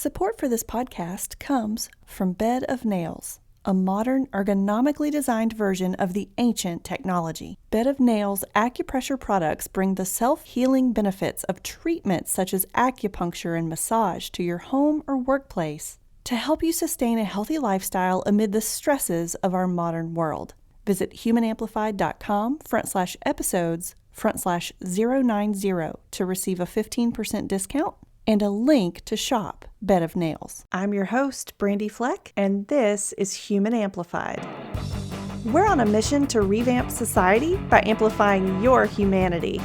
Support for this podcast comes from Bed of Nails, a modern, ergonomically designed version of the ancient technology. Bed of Nails acupressure products bring the self-healing benefits of treatments such as acupuncture and massage to your home or workplace to help you sustain a healthy lifestyle amid the stresses of our modern world. Visit humanamplified.com/episodes/090 to receive a 15% discount and a link to shop Bed of Nails. I'm your host, Brandy Fleck, and this is Human Amplified. We're on a mission to revamp society by amplifying your humanity.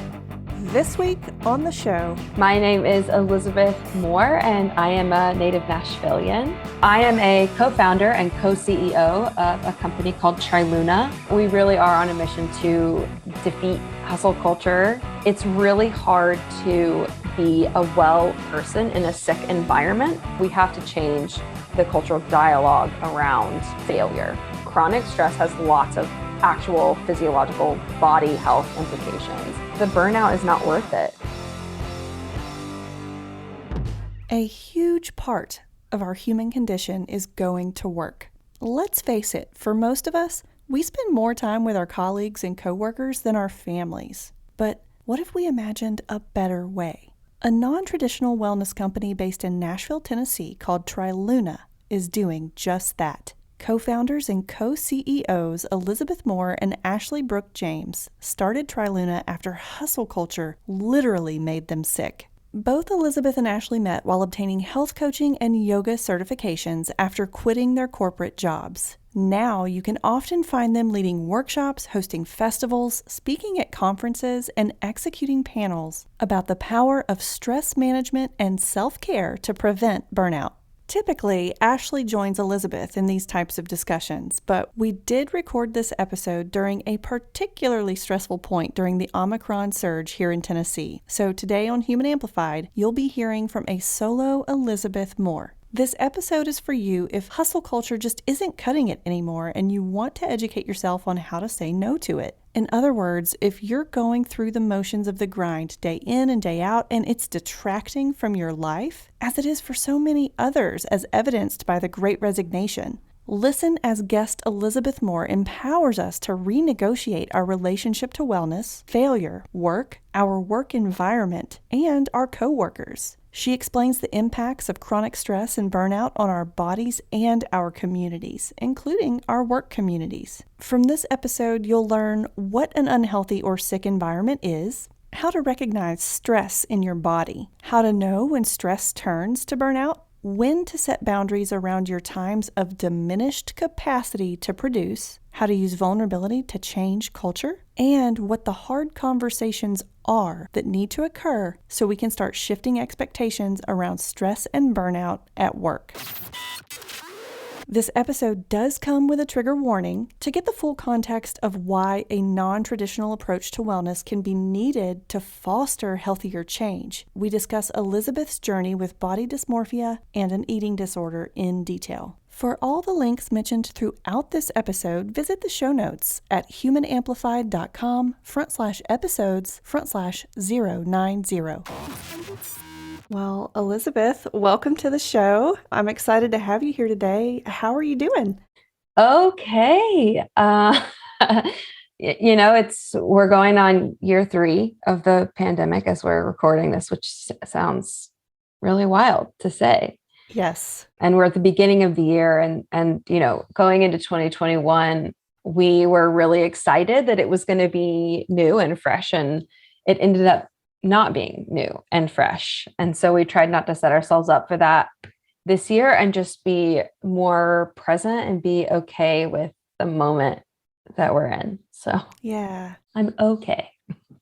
This week on the show, my name is Elizabeth Moore, and I am a native Nashvilleian. I am a co-founder and co-CEO of a company called Triluna. We really are on a mission to defeat hustle culture. It's really hard to be a well person in a sick environment. We have to change the cultural dialogue around failure. Chronic stress has lots of actual physiological body health implications. The burnout is not worth it. A huge part of our human condition is going to work. Let's face it, for most of us, we spend more time with our colleagues and coworkers than our families. But what if we imagined a better way? A non-traditional wellness company based in Nashville, Tennessee called Triluna is doing just that. Co-founders and co-CEOs Elizabeth Moore and Ashley Brooke James started Triluna after hustle culture literally made them sick. Both Elizabeth and Ashley met while obtaining health coaching and yoga certifications after quitting their corporate jobs. Now you can often find them leading workshops, hosting festivals, speaking at conferences, and executing panels about the power of stress management and self-care to prevent burnout. Typically, Ashley joins Elizabeth in these types of discussions, but we did record this episode during a particularly stressful point during the Omicron surge here in Tennessee. So today on Human Amplified, you'll be hearing from a solo Elizabeth Moore. This episode is for you if hustle culture just isn't cutting it anymore and you want to educate yourself on how to say no to it. In other words, if you're going through the motions of the grind day in and day out and it's detracting from your life, as it is for so many others as evidenced by the Great Resignation, listen as guest Elizabeth Moore empowers us to renegotiate our relationship to wellness, failure, work, our work environment, and our coworkers. She explains the impacts of chronic stress and burnout on our bodies and our communities, including our work communities. From this episode, you'll learn what an unhealthy or sick environment is, how to recognize stress in your body, how to know when stress turns to burnout, when to set boundaries around your times of diminished capacity to produce, how to use vulnerability to change culture, and what the hard conversations are that need to occur so we can start shifting expectations around stress and burnout at work. This episode does come with a trigger warning to get the full context of why a non-traditional approach to wellness can be needed to foster healthier change. We discuss Elizabeth's journey with body dysmorphia and an eating disorder in detail. For all the links mentioned throughout this episode, visit the show notes at humanamplified.com/episodes/090. Well, Elizabeth, welcome to the show. I'm excited to have you here today. How are you doing? Okay. We're going on year 3 of the pandemic as we're recording this, which sounds really wild to say. Yes. And we're at the beginning of the year and going into 2021, we were really excited that it was going to be new and fresh, and it ended up not being new and fresh. And so we tried not to set ourselves up for that this year and just be more present and be okay with the moment that we're in. So yeah, I'm okay.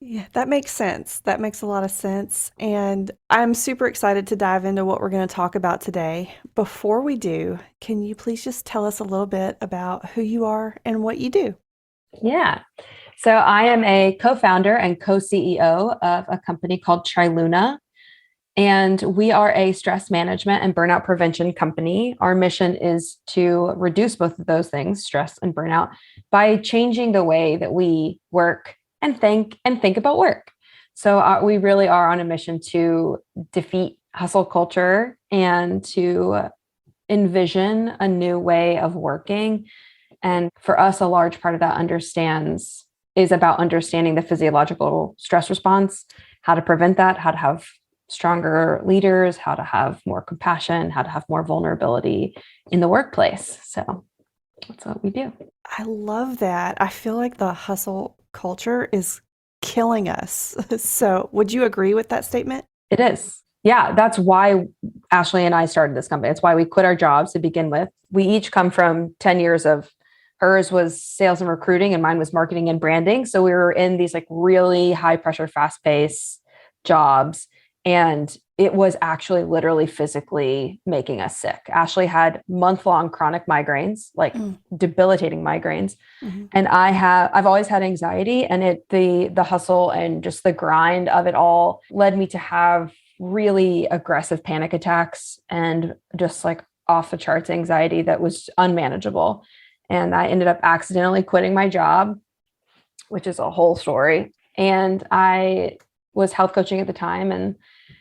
Yeah, that makes sense. That makes a lot of sense. And I'm super excited to dive into what we're going to talk about today. Before we do, can you please just tell us a little bit about who you are and what you do? Yeah. So I am a co-founder and co-CEO of a company called Triluna, and we are a stress management and burnout prevention company. Our mission is to reduce both of those things, stress and burnout, by changing the way that we work and think about work. So we really are on a mission to defeat hustle culture and to envision a new way of working. And for us, a large part of that is about understanding the physiological stress response, how to prevent that, how to have stronger leaders, how to have more compassion, how to have more vulnerability in the workplace. So that's what we do. I love that. I feel like the hustle culture is killing us. So, would you agree with that statement? It is. Yeah, that's why Ashley and I started this company. It's why we quit our jobs to begin with. We each come from 10 years of hers was sales and recruiting and mine was marketing and branding. So we were in these like really high pressure, fast paced jobs. And it was actually literally physically making us sick. Ashley had month-long chronic migraines, like debilitating migraines. Mm-hmm. And I've always had anxiety, and the hustle and just the grind of it all led me to have really aggressive panic attacks and just like off the charts anxiety that was unmanageable. And I ended up accidentally quitting my job, which is a whole story. And I was health coaching at the time. And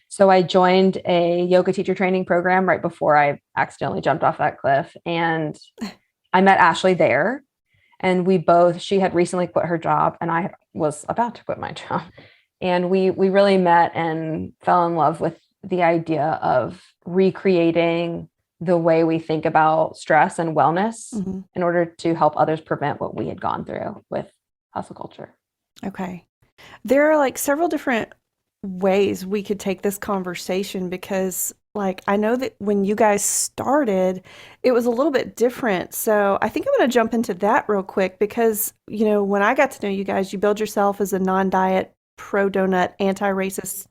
so I joined a yoga teacher training program right before I accidentally jumped off that cliff. And I met Ashley there. And she had recently quit her job and I was about to quit my job. And we really met and fell in love with the idea of recreating the way we think about stress and wellness in order to help others prevent what we had gone through with hustle culture. Okay. There are like several different ways we could take this conversation because like I know that when you guys started, it was a little bit different. So I think I'm going to jump into that real quick because, when I got to know you guys, you build yourself as a non-diet, pro-donut, anti-racist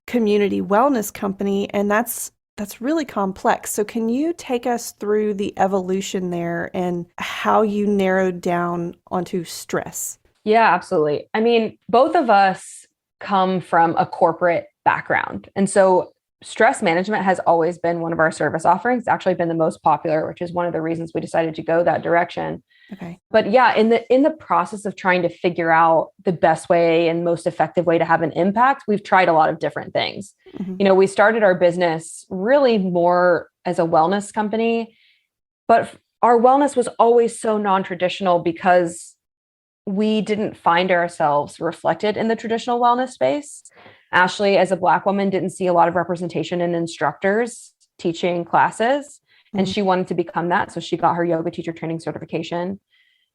community wellness company, and that's really complex. So can you take us through the evolution there and how you narrowed down onto stress? Yeah, absolutely. I mean, both of us come from a corporate background. And so stress management has always been one of our service offerings. It's actually been the most popular, which is one of the reasons we decided to go that direction. Okay. But yeah, in the process of trying to figure out the best way and most effective way to have an impact, we've tried a lot of different things. Mm-hmm. We started our business really more as a wellness company, but our wellness was always so non-traditional because we didn't find ourselves reflected in the traditional wellness space. Ashley, as a Black woman, didn't see a lot of representation in instructors teaching classes, and she wanted to become that. So she got her yoga teacher training certification.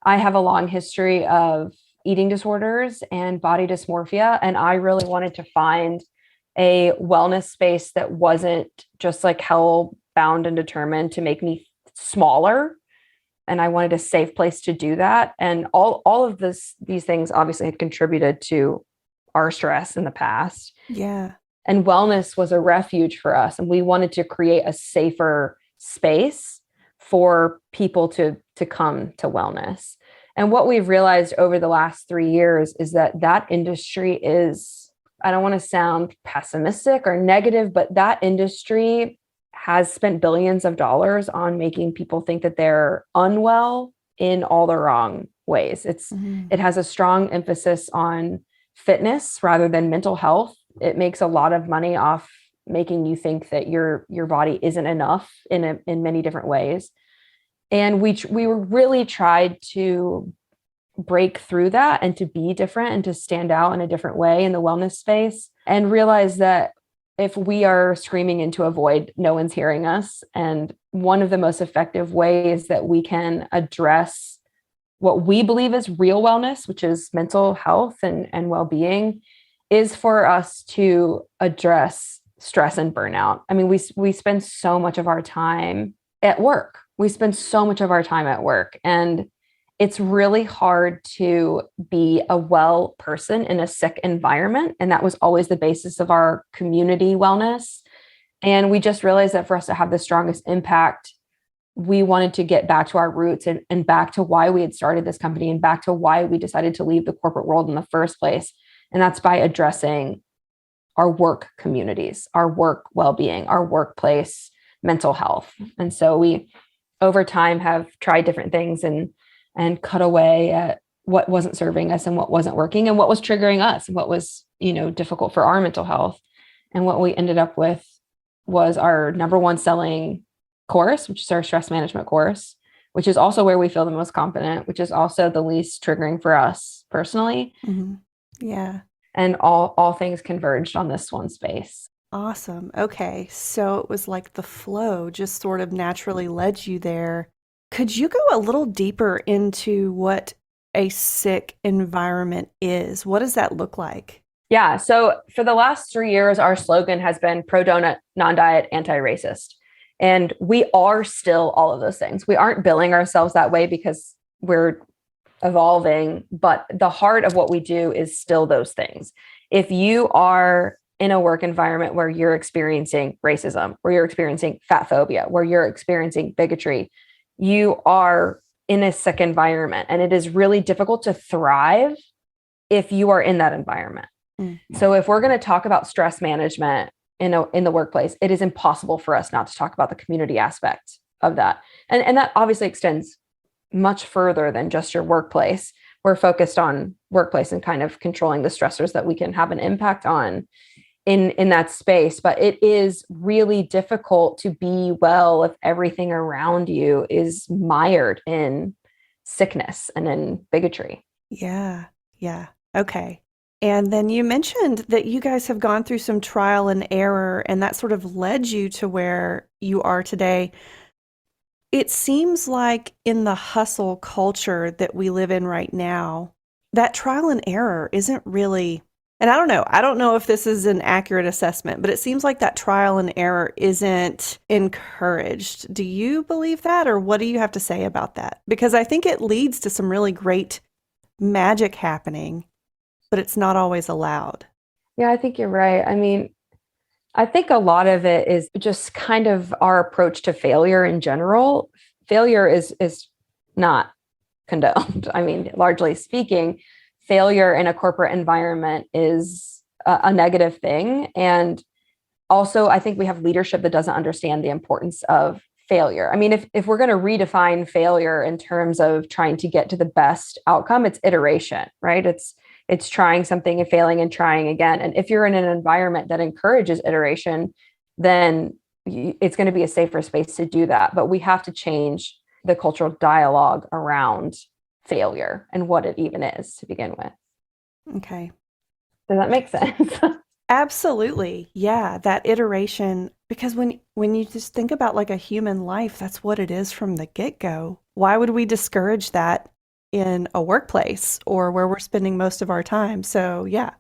I have a long history of eating disorders and body dysmorphia, and I really wanted to find a wellness space that wasn't just like hell bound and determined to make me smaller. And I wanted a safe place to do that. And all of these things obviously had contributed to our stress in the past. Yeah. And wellness was a refuge for us. And we wanted to create a safer space for people to come to wellness. And what we've realized over the last 3 years is that industry is, I don't want to sound pessimistic or negative, but that industry has spent billions of dollars on making people think that they're unwell in all the wrong ways. It has a strong emphasis on fitness rather than mental health. It makes a lot of money off making you think that your body isn't enough in many different ways. And we really tried to break through that and to be different and to stand out in a different way in the wellness space and realize that if we are screaming into a void, no one's hearing us. And one of the most effective ways that we can address what we believe is real wellness, which is mental health and well-being, is for us to address stress and burnout. I mean, we spend so much of our time at work. And it's really hard to be a well person in a sick environment. And that was always the basis of our community wellness. And we just realized that for us to have the strongest impact, we wanted to get back to our roots and back to why we had started this company and back to why we decided to leave the corporate world in the first place. And that's by addressing our work communities, our work well-being, our workplace mental health. And so we, over time, have tried different things and cut away at what wasn't serving us and what wasn't working and what was triggering us and what was, difficult for our mental health. And what we ended up with was our number one selling course, which is our stress management course, which is also where we feel the most confident, which is also the least triggering for us personally. Mm-hmm. Yeah. And all things converged on this one space. Awesome. Okay. So it was like the flow just sort of naturally led you there. Could you go a little deeper into what a sick environment is? What does that look like? Yeah. So for the last 3 years, our slogan has been pro donut, non-diet, anti-racist. And we are still all of those things. We aren't billing ourselves that way because we're evolving, but the heart of what we do is still those things. If you are in a work environment where you're experiencing racism, where you're experiencing fat phobia, where you're experiencing bigotry, you are in a sick environment. And it is really difficult to thrive if you are in that environment. Mm-hmm. So if we're going to talk about stress management in the workplace, it is impossible for us not to talk about the community aspect of that. And that obviously extends much further than just your workplace. We're focused on workplace and kind of controlling the stressors that we can have an impact on in that space. But it is really difficult to be well if everything around you is mired in sickness and in bigotry. Yeah. Yeah. Okay. And then you mentioned that you guys have gone through some trial and error, and that sort of led you to where you are today. It seems like in the hustle culture that we live in right now, that trial and error isn't really, and I don't know if this is an accurate assessment, but it seems like that trial and error isn't encouraged. Do you believe that, or what do you have to say about that? Because I think it leads to some really great magic happening, but it's not always allowed. Yeah, I think you're right. I mean, I think a lot of it is just kind of our approach to failure in general. Failure is not condoned. I mean, largely speaking, failure in a corporate environment is a negative thing. And also, I think we have leadership that doesn't understand the importance of failure. I mean, if we're going to redefine failure in terms of trying to get to the best outcome, it's iteration, right? It's trying something and failing and trying again. And if you're in an environment that encourages iteration, then it's going to be a safer space to do that. But we have to change the cultural dialogue around failure and what it even is to begin with. Okay. Does that make sense? Absolutely. Yeah, that iteration, because when you just think about like a human life, that's what it is from the get-go. Why would we discourage that in a workplace or where we're spending most of our time? So, yeah.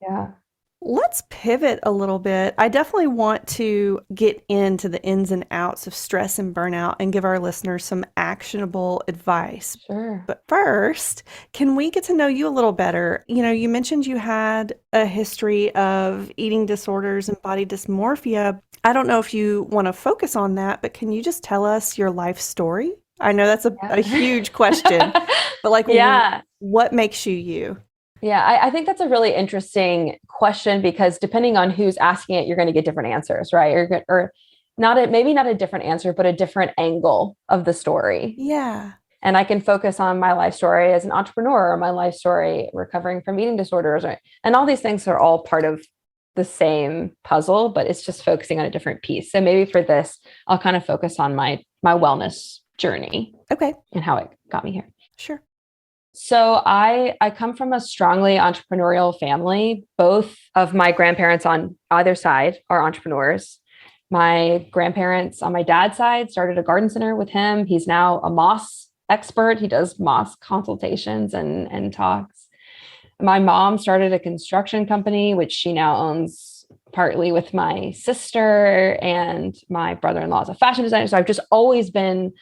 Yeah. Let's pivot a little bit. I definitely want to get into the ins and outs of stress and burnout and give our listeners some actionable advice. Sure. But first, can we get to know you a little better? You know, you mentioned you had a history of eating disorders and body dysmorphia. I don't know if you want to focus on that, but can you just tell us your life story? I know that's a huge question, but like, what makes you you? Yeah, I think that's a really interesting question because depending on who's asking it, you're going to get different answers, right? Or maybe not a different answer, but a different angle of the story. Yeah. And I can focus on my life story as an entrepreneur or my life story recovering from eating disorders. And all these things are all part of the same puzzle, but it's just focusing on a different piece. So maybe for this, I'll kind of focus on my wellness journey. Okay. And how it got me here. Sure. So I come from a strongly entrepreneurial family. Both of my grandparents on either side are entrepreneurs. My grandparents on my dad's side started a garden center with him. He's now a moss expert. He does moss consultations and talks. My mom started a construction company, which she now owns partly with my sister, and my brother-in-law is a fashion designer. So I've just always been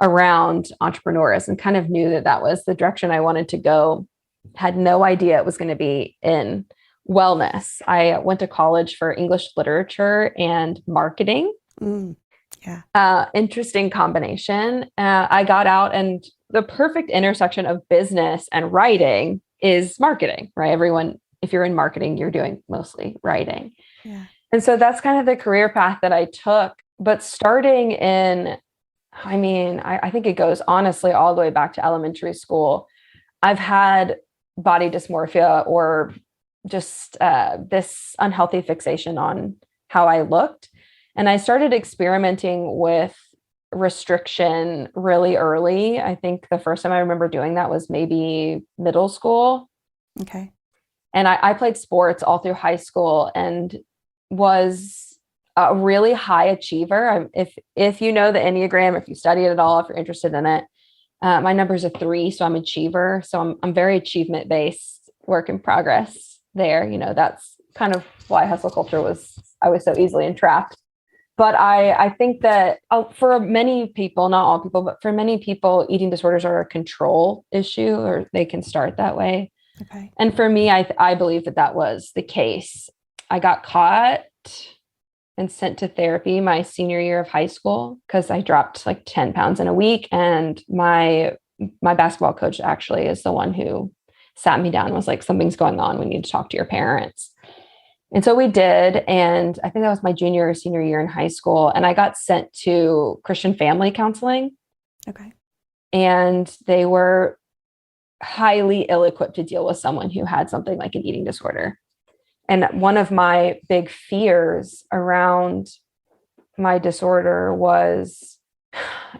around entrepreneurs and kind of knew that was the direction I wanted to go. Had no idea it was going to be in wellness. I went to college for English literature and marketing. Interesting combination. I got out, and the perfect intersection of business and writing is marketing, right? Everyone, if you're in marketing, you're doing mostly writing. Yeah. And so that's kind of the career path that I took. But starting in, I think it goes honestly all the way back to elementary school. I've had body dysmorphia or just this unhealthy fixation on how I looked. And I started experimenting with restriction really early. I think the first time I remember doing that was maybe middle school. Okay. And I played sports all through high school and was a really high achiever. If you know the Enneagram, if you study it at all, if you're interested in it, my number is a 3, so I'm achiever. So I'm very achievement based, work in progress there. That's kind of why hustle culture I was so easily entrapped. But I think that for many people, not all people, but for many people, eating disorders are a control issue, or they can start that way. Okay. And for me, I believe that was the case. I got caught and sent to therapy my senior year of high school because I dropped like 10 pounds in a week. And my basketball coach actually is the one who sat me down and was like, something's going on. We need to talk to your parents. And so we did. And I think that was my junior or senior year in high school. And I got sent to Christian family counseling. Okay. And they were highly ill-equipped to deal with someone who had something like an eating disorder. And one of my big fears around my disorder was,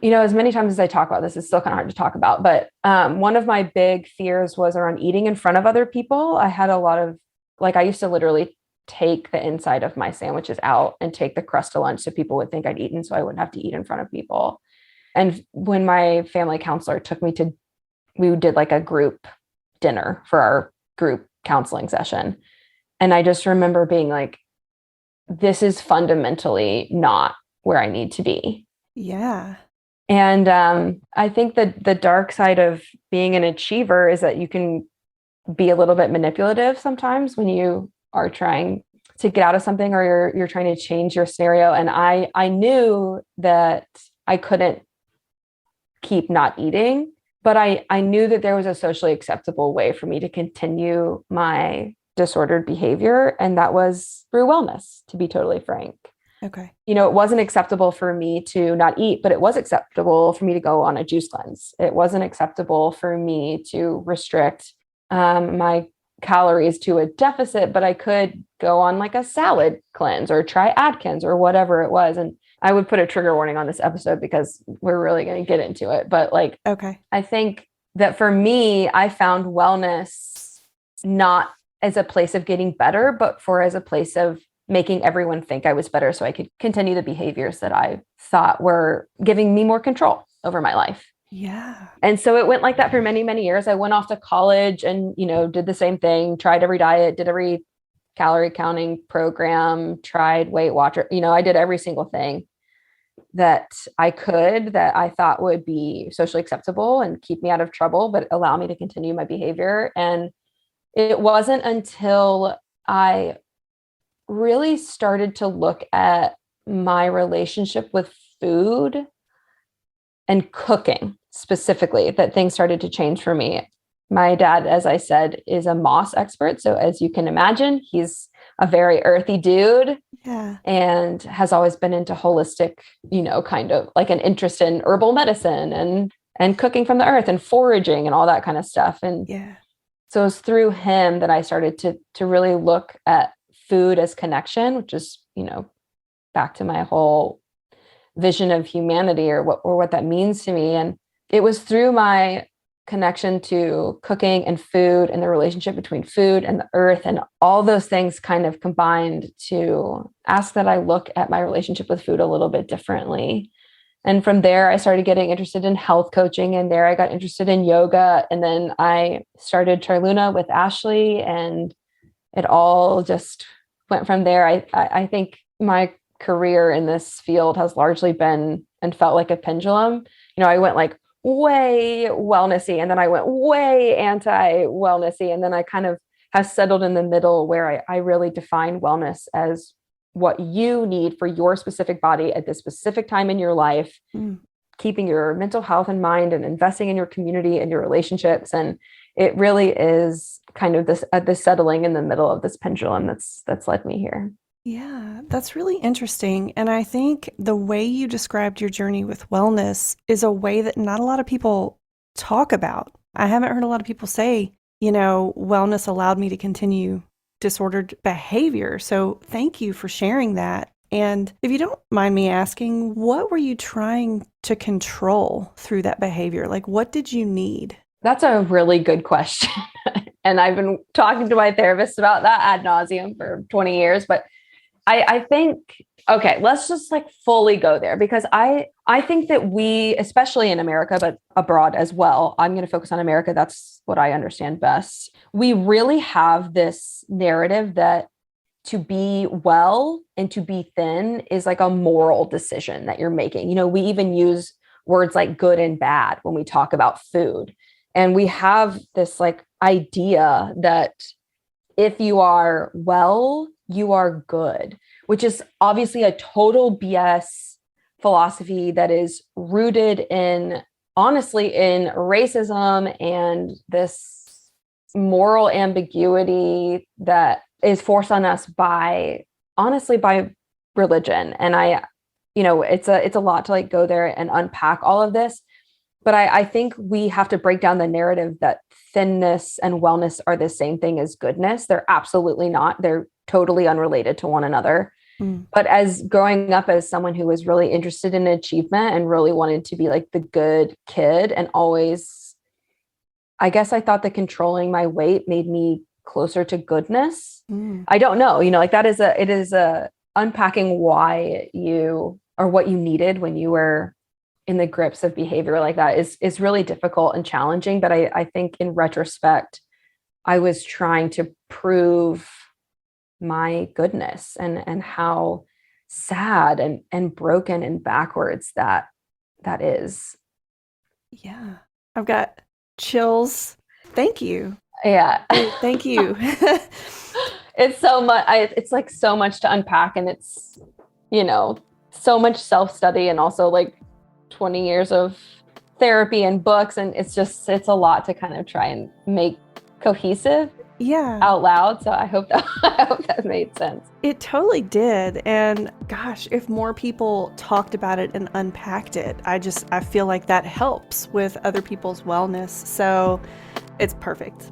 as many times as I talk about this, it's still kind of hard to talk about, but one of my big fears was around eating in front of other people. I had a lot of, I used to literally take the inside of my sandwiches out and take the crust to lunch so people would think I'd eaten, so I wouldn't have to eat in front of people. And when my family counselor took me we did like a group dinner for our group counseling session. And I just remember being like, this is fundamentally not where I need to be. Yeah. And I think that the dark side of being an achiever is that you can be a little bit manipulative sometimes when you are trying to get out of something, or you're trying to change your scenario. And I knew that I couldn't keep not eating, but I knew that there was a socially acceptable way for me to continue my disordered behavior. And that was through wellness, to be totally frank. Okay. It wasn't acceptable for me to not eat, but it was acceptable for me to go on a juice cleanse. It wasn't acceptable for me to restrict my calories to a deficit, but I could go on like a salad cleanse or try Atkins or whatever it was. And I would put a trigger warning on this episode because we're really going to get into it. But okay. I think that for me, I found wellness not as a place of getting better, but as a place of making everyone think I was better so I could continue the behaviors that I thought were giving me more control over my life. Yeah. And so it went like that for many, many years. I went off to college and, did the same thing, tried every diet, did every calorie counting program, tried Weight Watcher. I did every single thing that I could that I thought would be socially acceptable and keep me out of trouble, but allow me to continue my behavior. And it wasn't until I really started to look at my relationship with food and cooking specifically that things started to change for me. My dad, as I said, is a moss expert. So as you can imagine, he's a very earthy dude. Yeah. And has always been into holistic, kind of like an interest in herbal medicine and cooking from the earth and foraging and all that kind of stuff. And yeah. So it was through him that I started to really look at food as connection, which is, back to my whole vision of humanity or what that means to me. And it was through my connection to cooking and food and the relationship between food and the earth and all those things kind of combined to ask that I look at my relationship with food a little bit differently. And from there, I started getting interested in health coaching, and there I got interested in yoga. And then I started Triluna with Ashley, and it all just went from there. I think my career in this field has largely been and felt like a pendulum. I went like way wellnessy, and then I went way anti-wellnessy, and then I kind of have settled in the middle where I really define wellness as what you need for your specific body at this specific time in your life, keeping your mental health in mind and investing in your community and your relationships. And it really is kind of this settling in the middle of this pendulum that's led me here. Yeah, that's really interesting. And I think the way you described your journey with wellness is a way that not a lot of people talk about. I haven't heard a lot of people say, wellness allowed me to continue disordered behavior. So thank you for sharing that. And if you don't mind me asking, what were you trying to control through that behavior? Like, what did you need? That's a really good question. And I've been talking to my therapist about that ad nauseum for 20 years. But I think, okay, let's just like fully go there, because I think that we, especially in America, but abroad as well, I'm going to focus on America. That's what I understand best. We really have this narrative that to be well and to be thin is like a moral decision that you're making. You know, we even use words like good and bad when we talk about food. And we have this like idea that if you are well, you are good, which is obviously a total BS philosophy that is rooted in, honestly, in racism and this moral ambiguity that is forced on us by, honestly, by religion. And it's a lot to like go there and unpack all of this. But I think we have to break down the narrative that thinness and wellness are the same thing as goodness. They're absolutely not. They're totally unrelated to one another. But as growing up as someone who was really interested in achievement and really wanted to be like the good kid, and always, I guess I thought that controlling my weight made me closer to goodness. I don't know, like it is a unpacking why you, or what you needed when you were in the grips of behavior like that is really difficult and challenging. But I think in retrospect, I was trying to prove my goodness and how sad and broken and backwards that is. Yeah. I've got chills. Thank you. Yeah. Thank you. It's so much. It's like so much to unpack, and it's, so much self-study, and also like 20 years of therapy and books. And it's a lot to kind of try and make cohesive out loud. So I hope that made sense. It totally did. And gosh, if more people talked about it and unpacked it, I feel like that helps with other people's wellness. So it's perfect.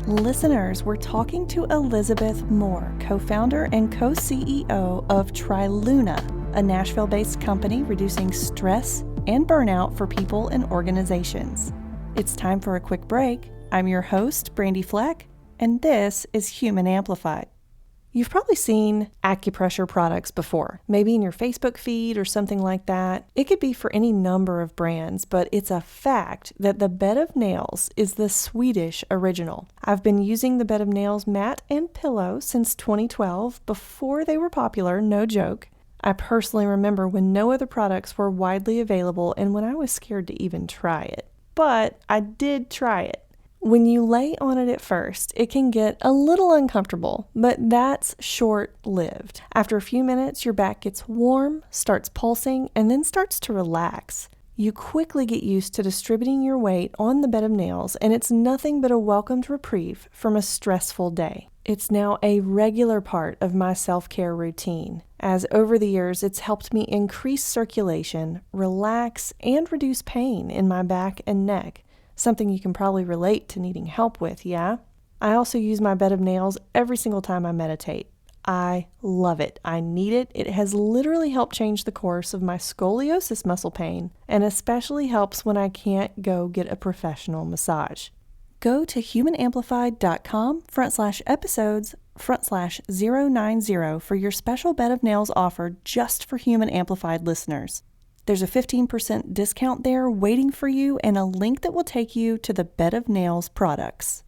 Listeners, we're talking to Elizabeth Moore, co-founder and co-CEO of Triluna, a Nashville-based company reducing stress and burnout for people and organizations. It's time for a quick break. I'm your host, Brandy Fleck, and this is Human Amplified. You've probably seen acupressure products before, maybe in your Facebook feed or something like that. It could be for any number of brands, but it's a fact that the Bed of Nails is the Swedish original. I've been using the Bed of Nails mat and pillow since 2012, before they were popular, no joke. I personally remember when no other products were widely available and when I was scared to even try it. But I did try it. When you lay on it at first, it can get a little uncomfortable, but that's short-lived. After a few minutes, your back gets warm, starts pulsing, and then starts to relax. You quickly get used to distributing your weight on the Bed of Nails, and it's nothing but a welcomed reprieve from a stressful day. It's now a regular part of my self-care routine, as over the years it's helped me increase circulation, relax, and reduce pain in my back and neck. Something you can probably relate to needing help with, yeah? I also use my Bed of Nails every single time I meditate. I love it. I need it. It has literally helped change the course of my scoliosis muscle pain, and especially helps when I can't go get a professional massage. Go to humanamplified.com/episodes/090 for your special Bed of Nails offer just for Human Amplified listeners. There's a 15% discount there waiting for you, and a link that will take you to the Bed of Nails products.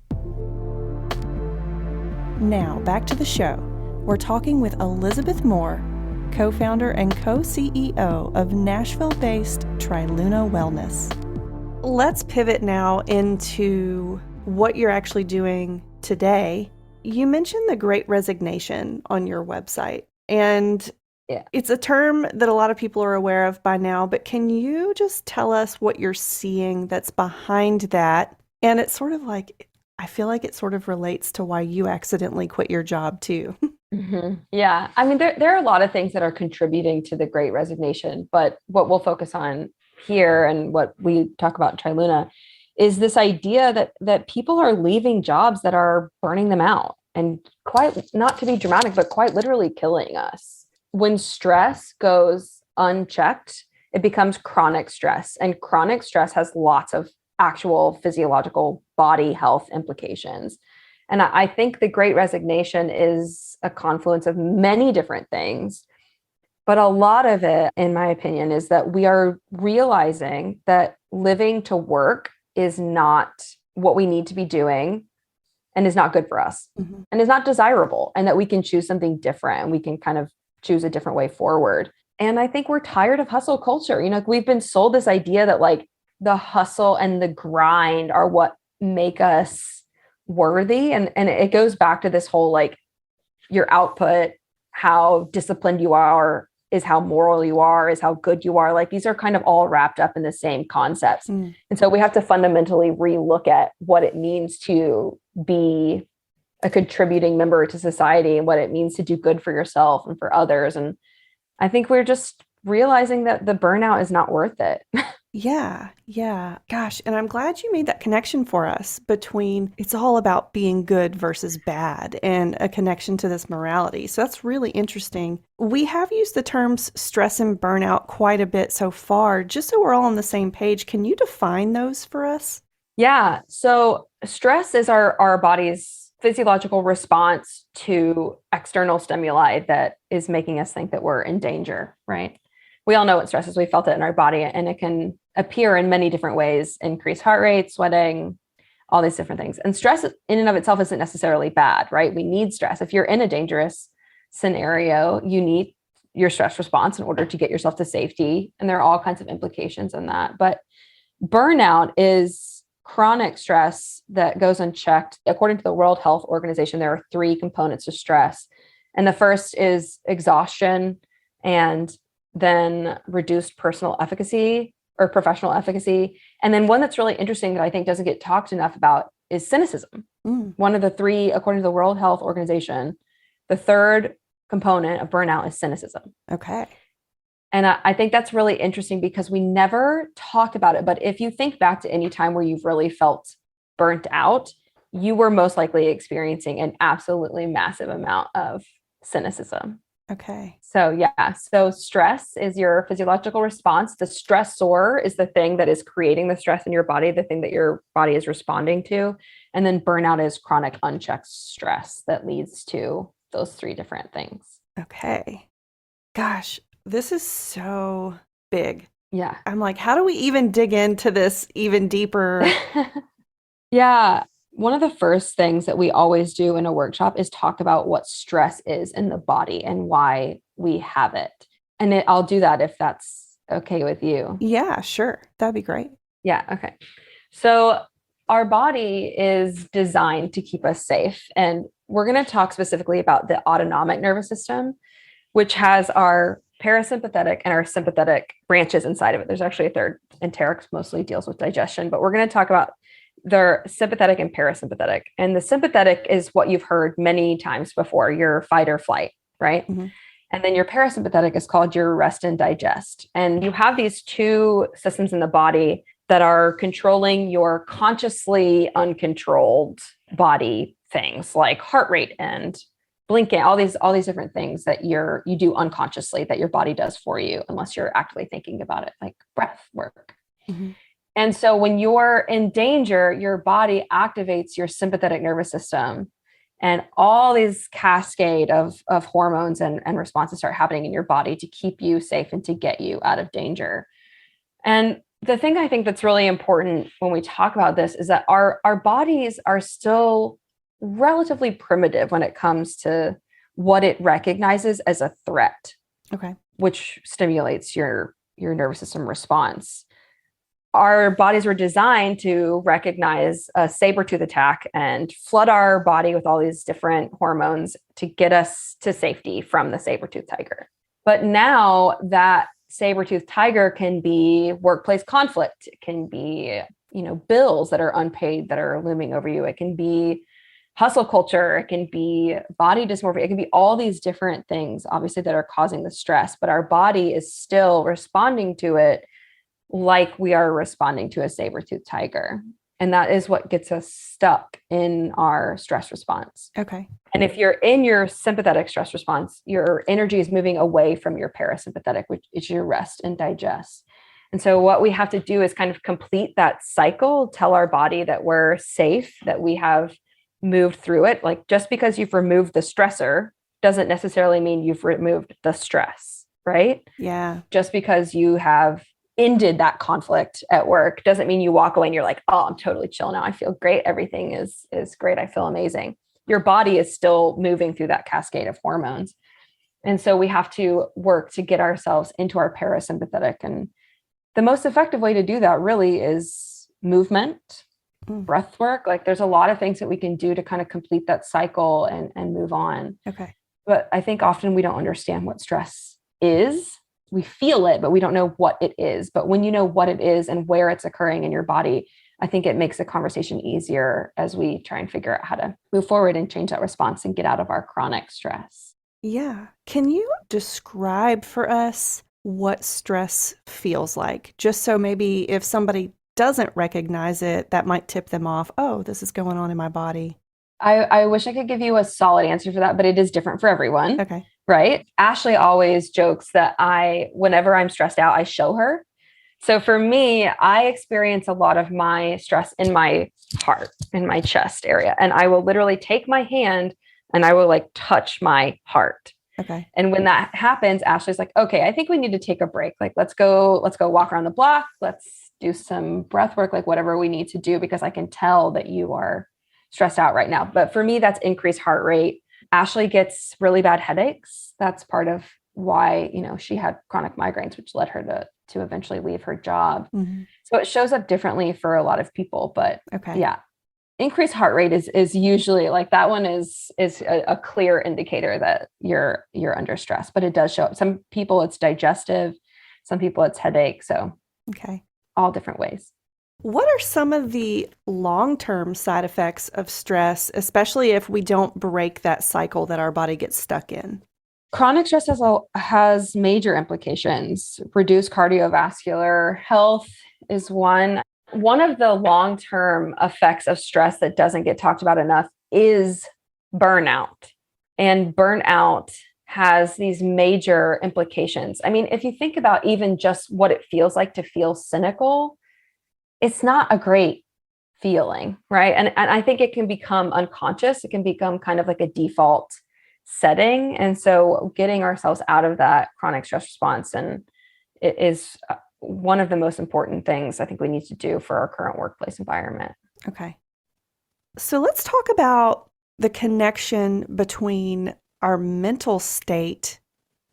Now, back to the show. We're talking with Elizabeth Moore, co-founder and co-CEO of Nashville-based Triluna Wellness. Let's pivot now into what you're actually doing today. You mentioned the Great Resignation on your website, and it's a term that a lot of people are aware of by now, but can you just tell us what you're seeing that's behind that? And it's sort of like, I feel like it sort of relates to why you accidentally quit your job too. Mm-hmm. Yeah. I mean, there are a lot of things that are contributing to the Great Resignation, but what we'll focus on here and what we talk about in Triluna is this idea that people are leaving jobs that are burning them out and quite, not to be dramatic, but quite literally killing us. When stress goes unchecked, it becomes chronic stress. And chronic stress has lots of actual physiological body health implications. And I think the Great Resignation is a confluence of many different things. But a lot of it, in my opinion, is that we are realizing that living to work is not what we need to be doing and is not good for us and is not desirable, and that we can choose something different and we can kind of choose a different way forward. And I think we're tired of hustle culture. You know, we've been sold this idea that like the hustle and the grind are what make us worthy. And it goes back to this whole, like, your output, how disciplined you are is how moral you are, is how good you are. Like, these are kind of all wrapped up in the same concepts. And so we have to fundamentally relook at what it means to be a contributing member to society and what it means to do good for yourself and for others. And I think we're just realizing that the burnout is not worth it. Yeah. Gosh, and I'm glad you made that connection for us between it's all about being good versus bad and a connection to this morality. So that's really interesting. We have used the terms stress and burnout quite a bit so far. Just so we're all on the same page, can you define those for us? Yeah. So stress is our body's physiological response to external stimuli that is making us think that we're in danger, right? We all know what stress is. We felt it in our body, and it can appear in many different ways: increased heart rate, sweating, all these different things. And stress in and of itself isn't necessarily bad, right? We need stress. If you're in a dangerous scenario, you need your stress response in order to get yourself to safety. And there are all kinds of implications in that. But burnout is chronic stress that goes unchecked. According to the World Health Organization, there are 3 components to stress. And the first is exhaustion, and then reduced personal efficacy or professional efficacy. And then one that's really interesting that I think doesn't get talked enough about is cynicism. One of the 3, according to the World Health Organization, the third component of burnout is cynicism. Okay. And I think that's really interesting because we never talk about it. But if you think back to any time where you've really felt burnt out, you were most likely experiencing an absolutely massive amount of cynicism. Okay. So yeah, so stress is your physiological response. The stressor is the thing that is creating the stress in your body, the thing that your body is responding to. And then burnout is chronic unchecked stress that leads to those 3 different things. Okay. Gosh, this is so big. Yeah. I'm like, how do we even dig into this even deeper? Yeah. One of the first things that we always do in a workshop is talk about what stress is in the body and why we have it. And I'll do that if that's okay with you. Yeah, sure. That'd be great. Yeah. Okay. So our body is designed to keep us safe. And we're going to talk specifically about the autonomic nervous system, which has our parasympathetic and our sympathetic branches inside of it. There's actually a third, enteric mostly deals with digestion, but we're going to talk about their sympathetic and parasympathetic. And the sympathetic is what you've heard many times before, your fight or flight, right? And then your parasympathetic is called your rest and digest. And you have these 2 systems in the body that are controlling your consciously uncontrolled body things like heart rate and blinking, all these different things that you do unconsciously that your body does for you, unless you're actively thinking about it, like breath work. And so when you're in danger, your body activates your sympathetic nervous system, and all these cascade of hormones and responses start happening in your body to keep you safe and to get you out of danger. And the thing I think that's really important when we talk about this is that our bodies are still relatively primitive when it comes to what it recognizes as a threat. Okay. Which stimulates your nervous system response. Our bodies were designed to recognize a saber-tooth attack and flood our body with all these different hormones to get us to safety from the saber-tooth tiger. But now that saber-tooth tiger can be workplace conflict, it can be, bills that are unpaid that are looming over you. It can be hustle culture. It can be body dysmorphia. It can be all these different things, obviously, that are causing the stress, but our body is still responding to it like we are responding to a saber-tooth tiger. And that is what gets us stuck in our stress response. Okay. And if you're in your sympathetic stress response, your energy is moving away from your parasympathetic, which is your rest and digest. And so what we have to do is kind of complete that cycle, tell our body that we're safe, that we have moved through it. Like just because you've removed the stressor doesn't necessarily mean you've removed the stress, right? Yeah. Just because you have ended that conflict at work doesn't mean you walk away and you're like, oh, I'm totally chill now. I feel great. Everything is great. I feel amazing. Your body is still moving through that cascade of hormones. And so we have to work to get ourselves into our parasympathetic. And the most effective way to do that really is movement, breath work. Like there's a lot of things that we can do to kind of complete that cycle and move on. Okay. But I think often we don't understand what stress is. We feel it, but we don't know what it is. But when you know what it is and where it's occurring in your body, I think it makes the conversation easier as we try and figure out how to move forward and change that response and get out of our chronic stress. Yeah. Can you describe for us what stress feels like? Just so maybe if somebody doesn't recognize it, that might tip them off. Oh, this is going on in my body. I wish I could give you a solid answer for that, but it is different for everyone. Okay. Right? Ashley always jokes that whenever I'm stressed out, I show her. So for me, I experience a lot of my stress in my heart, in my chest area. And I will literally take my hand and I will like touch my heart. Okay. And when that happens, Ashley's like, okay, I think we need to take a break. Like, let's go walk around the block. Let's do some breath work, like whatever we need to do, because I can tell that you are stressed out right now. But for me, that's increased heart rate. Ashley gets really bad headaches. That's part of why, she had chronic migraines, which led her to eventually leave her job. Mm-hmm. So it shows up differently for a lot of people, but yeah, increased heart rate is usually like that one is a clear indicator that you're under stress, but it does show up. Some people it's digestive, some people it's headache. So all different ways. What are some of the long-term side effects of stress, especially if we don't break that cycle that our body gets stuck in? Chronic stress has major implications. Reduced cardiovascular health is one. One of the long-term effects of stress that doesn't get talked about enough is burnout. And burnout has these major implications. I mean, if you think about even just what it feels like to feel cynical, it's not a great feeling, right? And I think it can become unconscious. It can become kind of like a default setting. And so getting ourselves out of that chronic stress response and it is one of the most important things I think we need to do for our current workplace environment. Okay. So let's talk about the connection between our mental state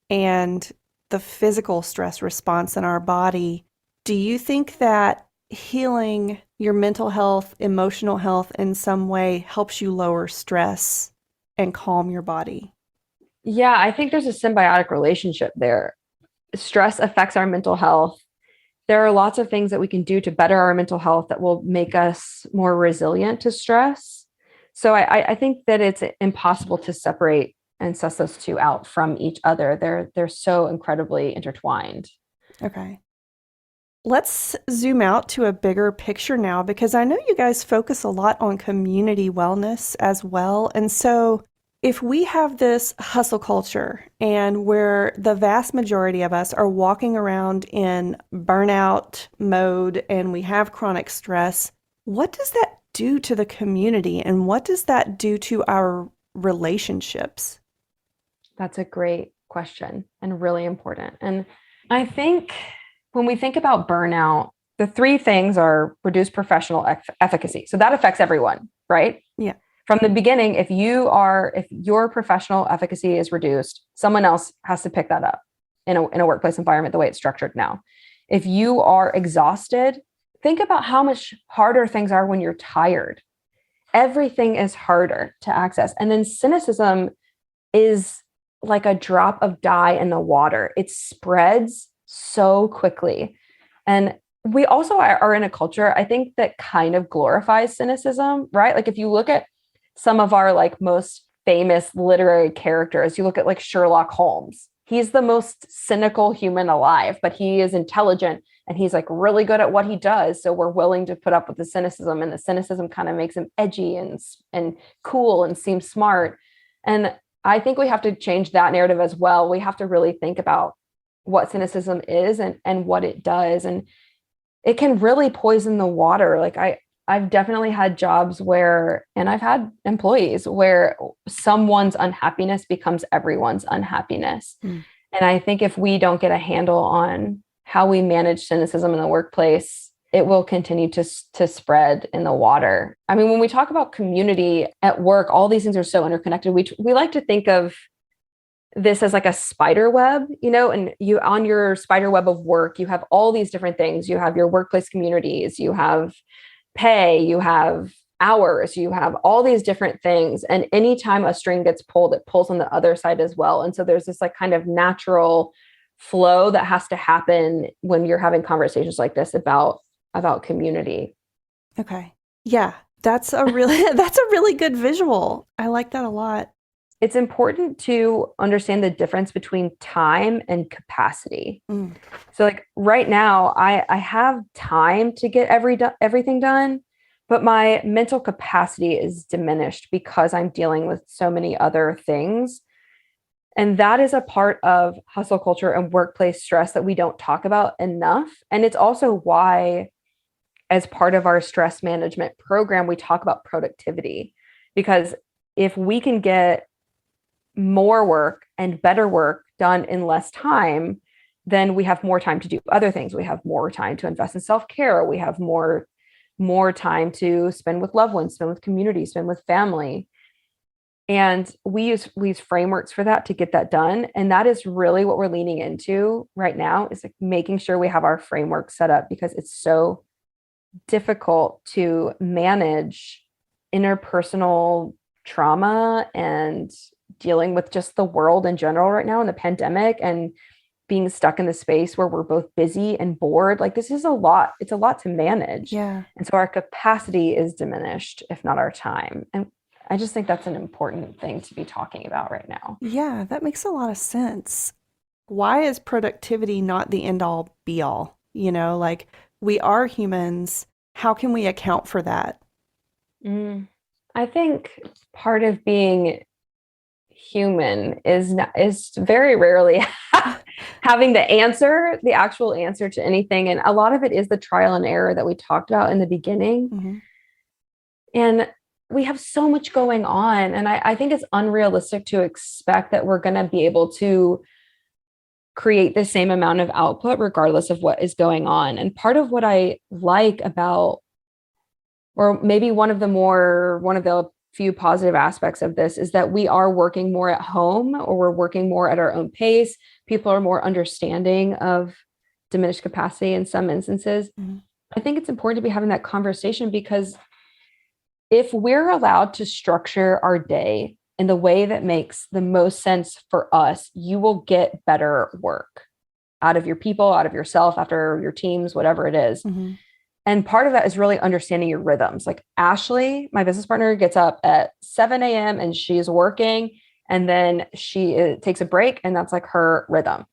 and the physical stress response in our body. Do you think that healing your mental health, emotional health in some way helps you lower stress and calm your body? Yeah, I think there's a symbiotic relationship there. Stress affects our mental health. There are lots of things that we can do to better our mental health that will make us more resilient to stress. So I think that it's impossible to separate and suss those two out from each other. They're so incredibly intertwined. Okay. Let's zoom out to a bigger picture now, because I know you guys focus a lot on community wellness as well. And so if we have this hustle culture and where the vast majority of us are walking around in burnout mode and we have chronic stress, what does that do to the community and what does that do to our relationships? That's a great question and really important. And I think when we think about burnout, the three things are reduced professional efficacy. So that affects everyone, right? Yeah. From the beginning, if your professional efficacy is reduced, someone else has to pick that up in a workplace environment, the way it's structured now. If you are exhausted, think about how much harder things are when you're tired. Everything is harder to access. And then cynicism is like a drop of dye in the water. It spreads so quickly. And we also are in a culture, I think, that kind of glorifies cynicism, right? Like if you look at some of our like most famous literary characters, you look at like Sherlock Holmes, he's the most cynical human alive, but he is intelligent and he's like really good at what he does. So we're willing to put up with the cynicism, and the cynicism kind of makes him edgy and cool and seems smart. And I think we have to change that narrative as well. We have to really think about what cynicism is and what it does. And it can really poison the water. Like I've definitely had jobs where, and I've had employees where someone's unhappiness becomes everyone's unhappiness. And I think if we don't get a handle on how we manage cynicism in the workplace, it will continue to spread in the water. I mean, when we talk about community at work, all these things are so interconnected. We like to think of this as like a spider web, and you, on your spider web of work, you have all these different things. You have your workplace communities, you have pay, you have hours, you have all these different things. And anytime a string gets pulled, it pulls on the other side as well. And so there's this like kind of natural flow that has to happen when you're having conversations like this about community. Okay. Yeah. That's a really good visual. I like that a lot. It's important to understand the difference between time and capacity. So like right now, I have time to get everything done, but my mental capacity is diminished because I'm dealing with so many other things. And that is a part of hustle culture and workplace stress that we don't talk about enough. And it's also why, as part of our stress management program, we talk about productivity, because if we can get more work and better work done in less time, then we have more time to do other things. We have more time to invest in self-care. We have more time to spend with loved ones, spend with community, spend with family. And we use frameworks for that to get that done. And that is really what we're leaning into right now, is like making sure we have our framework set up, because it's so difficult to manage interpersonal trauma and dealing with just the world in general right now in the pandemic, and being stuck in the space where we're both busy and bored. Like, this is a lot. It's a lot to manage. Yeah. And so our capacity is diminished, if not our time. And I just think that's an important thing to be talking about right now. Yeah, that makes a lot of sense. Why is productivity not the end all be all? Like, we are humans. How can we account for that? I think part of being human is very rarely having the actual answer to anything. And a lot of it is the trial and error that we talked about in the beginning. And we have so much going on. And I think it's unrealistic to expect that we're going to be able to create the same amount of output regardless of what is going on. And part of what I like about, or maybe one of the few positive aspects of this, is that we are working more at home, or we're working more at our own pace. People are more understanding of diminished capacity in some instances. I think it's important to be having that conversation, because if we're allowed to structure our day in the way that makes the most sense for us, you will get better work out of your people, out of yourself, after your teams, whatever it is. And part of that is really understanding your rhythms. Like Ashley, my business partner, gets up at 7 a.m. and she's working, and then she takes a break, and that's like her rhythm.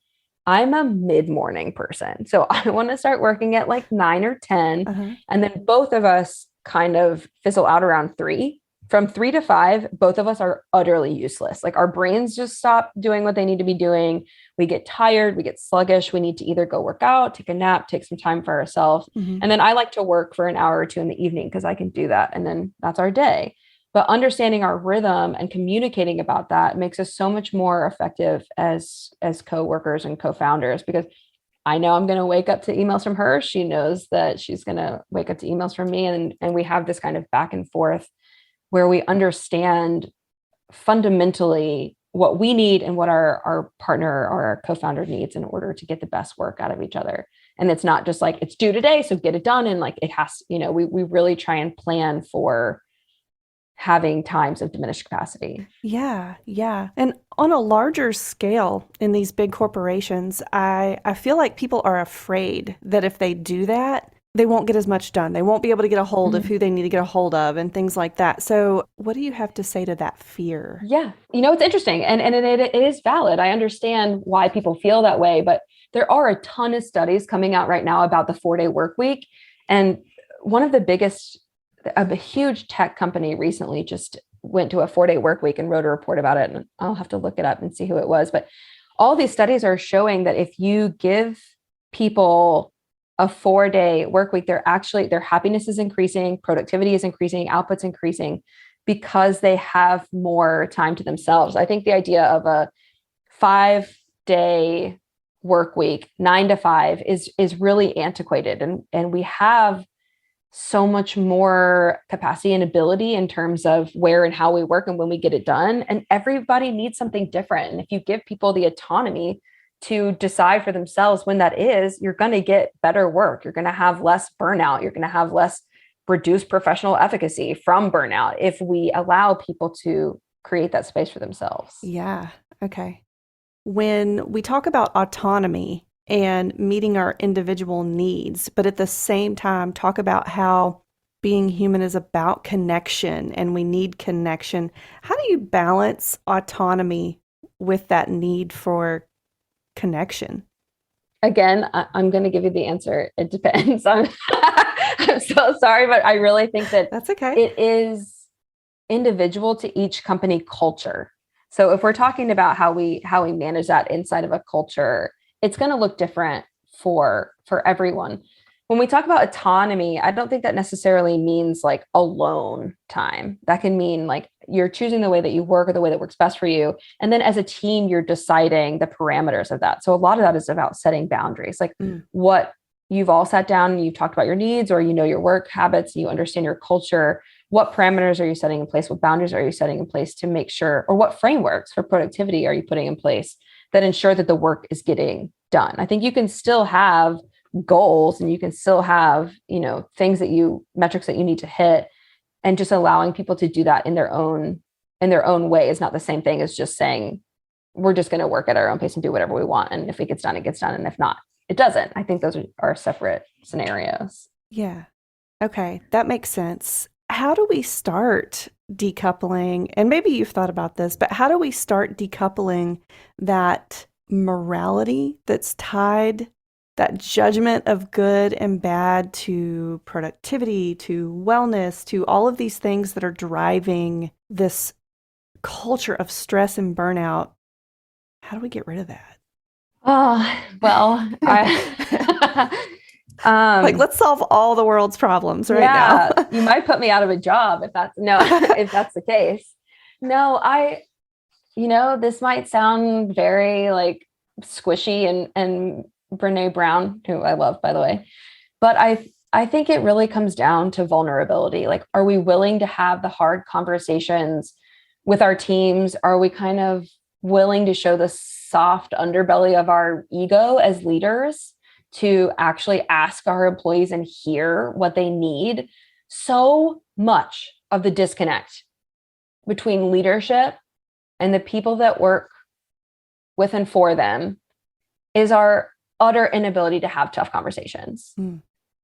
I'm a mid-morning person. So I want to start working at like 9 or 10. And then both of us kind of fizzle out around 3. From 3 to 5, both of us are utterly useless. Like, our brains just stop doing what they need to be doing. We get tired, we get sluggish. We need to either go work out, take a nap, take some time for ourselves. And then I like to work for an hour or 2 in the evening, because I can do that. And then that's our day. But understanding our rhythm and communicating about that makes us so much more effective as co-workers and co-founders, because I know I'm going to wake up to emails from her. She knows that she's going to wake up to emails from me. And we have this kind of back and forth where we understand fundamentally what we need and what our partner or our co-founder needs in order to get the best work out of each other. And it's not just like, it's due today, so get it done. And like, it has, we really try and plan for having times of diminished capacity. Yeah. And on a larger scale in these big corporations, I feel like people are afraid that if they do that, they won't get as much done. They won't be able to get a hold of who they need to get a hold of and things like that. So what do you have to say to that fear? Yeah. It's interesting. And it is valid. I understand why people feel that way, but there are a ton of studies coming out right now about the 4-day work week. And one of the biggest, a huge tech company recently just went to a 4-day work week and wrote a report about it. And I'll have to look it up and see who it was. But all these studies are showing that if you give people a 4-day work week, their happiness is increasing, productivity is increasing, output's increasing because they have more time to themselves. I think the idea of a 5-day work week, 9 to 5 is really antiquated. And we have so much more capacity and ability in terms of where and how we work and when we get it done. And everybody needs something different. And if you give people the autonomy to decide for themselves when that is, you're going to get better work. You're going to have less burnout. You're going to have less reduced professional efficacy from burnout if we allow people to create that space for themselves. Yeah. Okay. When we talk about autonomy and meeting our individual needs, but at the same time talk about how being human is about connection and we need connection, how do you balance autonomy with that need for connection? Again, I'm going to give you the answer. It depends. I'm so sorry, but I really think that that's okay. It is individual to each company culture. So if we're talking about how we manage that inside of a culture, it's going to look different for everyone. When we talk about autonomy, I don't think that necessarily means like alone time. That can mean like you're choosing the way that you work or the way that works best for you. And then as a team, you're deciding the parameters of that. So a lot of that is about setting boundaries, like what you've all sat down and you've talked about your needs, or you know your work habits, you understand your culture. What parameters are you setting in place? What boundaries are you setting in place to make sure, or what frameworks for productivity are you putting in place that ensure that the work is getting done? I think you can still have goals and you can still have, things metrics that you need to hit, and just allowing people to do that in their own way is not the same thing as just saying, we're just going to work at our own pace and do whatever we want. And if it gets done, it gets done. And if not, it doesn't. I think those are separate scenarios. Yeah. Okay. That makes sense. How do we start decoupling? And maybe you've thought about this, but how do we start decoupling that morality that's tied, that judgment of good and bad, to productivity, to wellness, to all of these things that are driving this culture of stress and burnout? How do we get rid of that? Oh, well, like, let's solve all the world's problems now. You might put me out of a job if that's the case. No, this might sound very like squishy and Brene Brown, who I love, by the way, but I think it really comes down to vulnerability. Like, are we willing to have the hard conversations with our teams? Are we kind of willing to show the soft underbelly of our ego as leaders to actually ask our employees and hear what they need? So much of the disconnect between leadership and the people that work with and for them is our utter inability to have tough conversations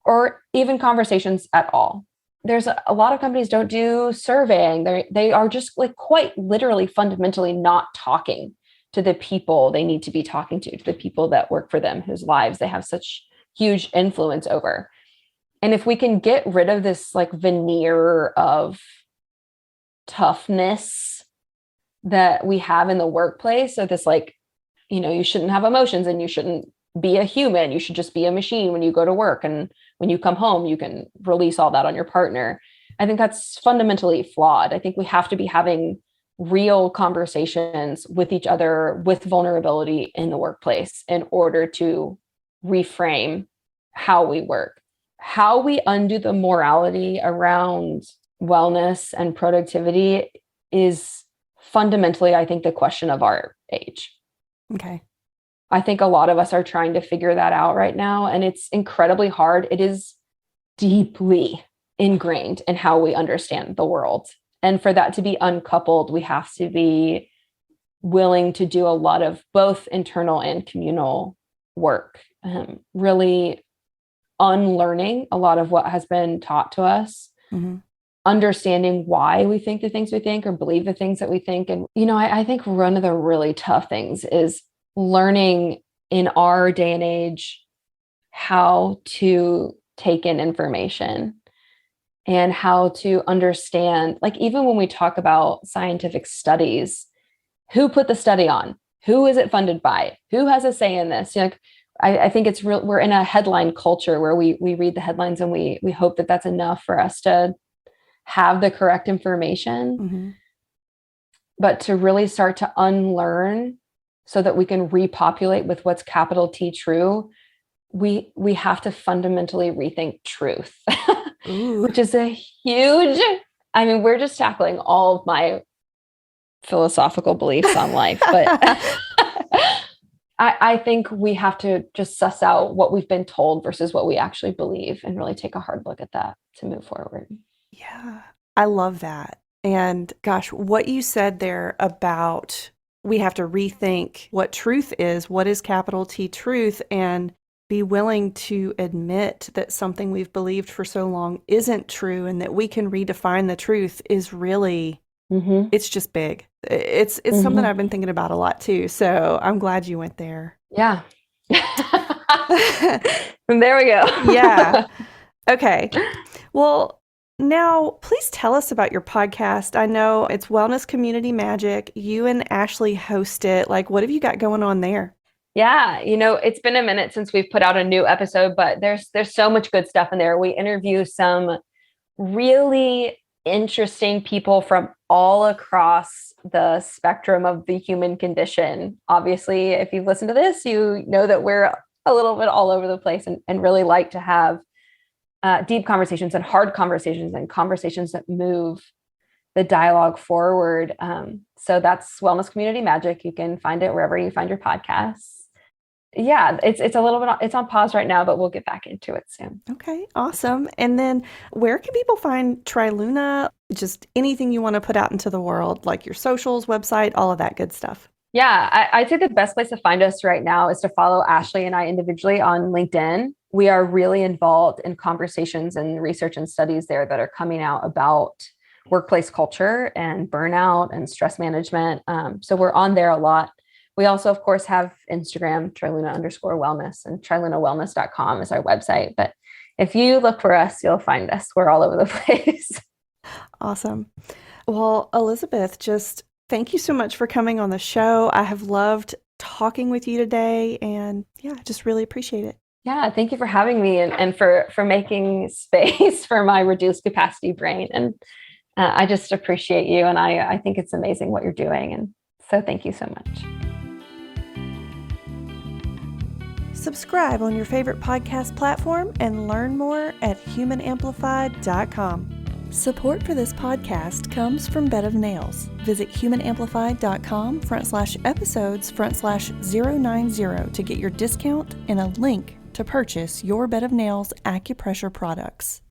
or even conversations at all. There's a lot of companies don't do surveying. They are just like quite literally fundamentally not talking to the people they need to be talking to the people that work for them, whose lives they have such huge influence over. And if we can get rid of this like veneer of toughness that we have in the workplace, so this like, you shouldn't have emotions and you shouldn't be a human, you should just be a machine when you go to work, and when you come home you can release all that on your partner. I think that's fundamentally flawed. I think we have to be having real conversations with each other with vulnerability in the workplace in order to reframe how we work. How we undo the morality around wellness and productivity is fundamentally, I think, the question of our age. Okay. I think a lot of us are trying to figure that out right now, and it's incredibly hard. It is deeply ingrained in how we understand the world. And for that to be uncoupled, we have to be willing to do a lot of both internal and communal work, really unlearning a lot of what has been taught to us, understanding why we think the things we think or believe the things that we think. And, I think one of the really tough things is learning in our day and age how to take in information and how to understand, like, even when we talk about scientific studies, who put the study on? Who is it funded by? Who has a say in this? Like, I think it's real. We're in a headline culture where we read the headlines and we hope that that's enough for us to have the correct information. Mm-hmm. But to really start to unlearn so that we can repopulate with what's capital T true, we have to fundamentally rethink truth, which is a huge, I mean, we're just tackling all of my philosophical beliefs on life, but I think we have to just suss out what we've been told versus what we actually believe and really take a hard look at that to move forward. Yeah, I love that. And gosh, what you said there about we have to rethink what truth is, what is capital T truth, and be willing to admit that something we've believed for so long isn't true and that we can redefine the truth is really, it's just big. It's something I've been thinking about a lot too. So I'm glad you went there. Yeah. And there we go. Yeah. Okay. Well, now please tell us about your podcast. I know it's Wellness Community Magic. You and Ashley host it. Like, what have you got going on there? Yeah, it's been a minute since we've put out a new episode, but there's so much good stuff in there. We interview some really interesting people from all across the spectrum of the human condition. Obviously, if you've listened to this, you know that we're a little bit all over the place and really like to have deep conversations and hard conversations and conversations that move the dialogue forward. So that's Wellness Community Magic. You can find it wherever you find your podcasts. Yeah, it's a little bit, it's on pause right now, but we'll get back into it soon. Okay, awesome. And then where can people find Triluna? Just anything you want to put out into the world, like your socials, website, all of that good stuff. Yeah, I'd say the best place to find us right now is to follow Ashley and I individually on LinkedIn. We are really involved in conversations and research and studies there that are coming out about workplace culture and burnout and stress management. So we're on there a lot. We also, of course, have Instagram, Triluna_wellness, and trilunawellness.com is our website. But if you look for us, you'll find us. We're all over the place. Awesome. Well, Elizabeth, just thank you so much for coming on the show. I have loved talking with you today, and yeah, just really appreciate it. Yeah, thank you for having me and for making space for my reduced capacity brain. And I just appreciate you. And I think it's amazing what you're doing. And so thank you so much. Subscribe on your favorite podcast platform and learn more at humanamplified.com. Support for this podcast comes from Bed of Nails. Visit humanamplified.com/episodes/090 to get your discount and a link to purchase your Bed of Nails acupressure products.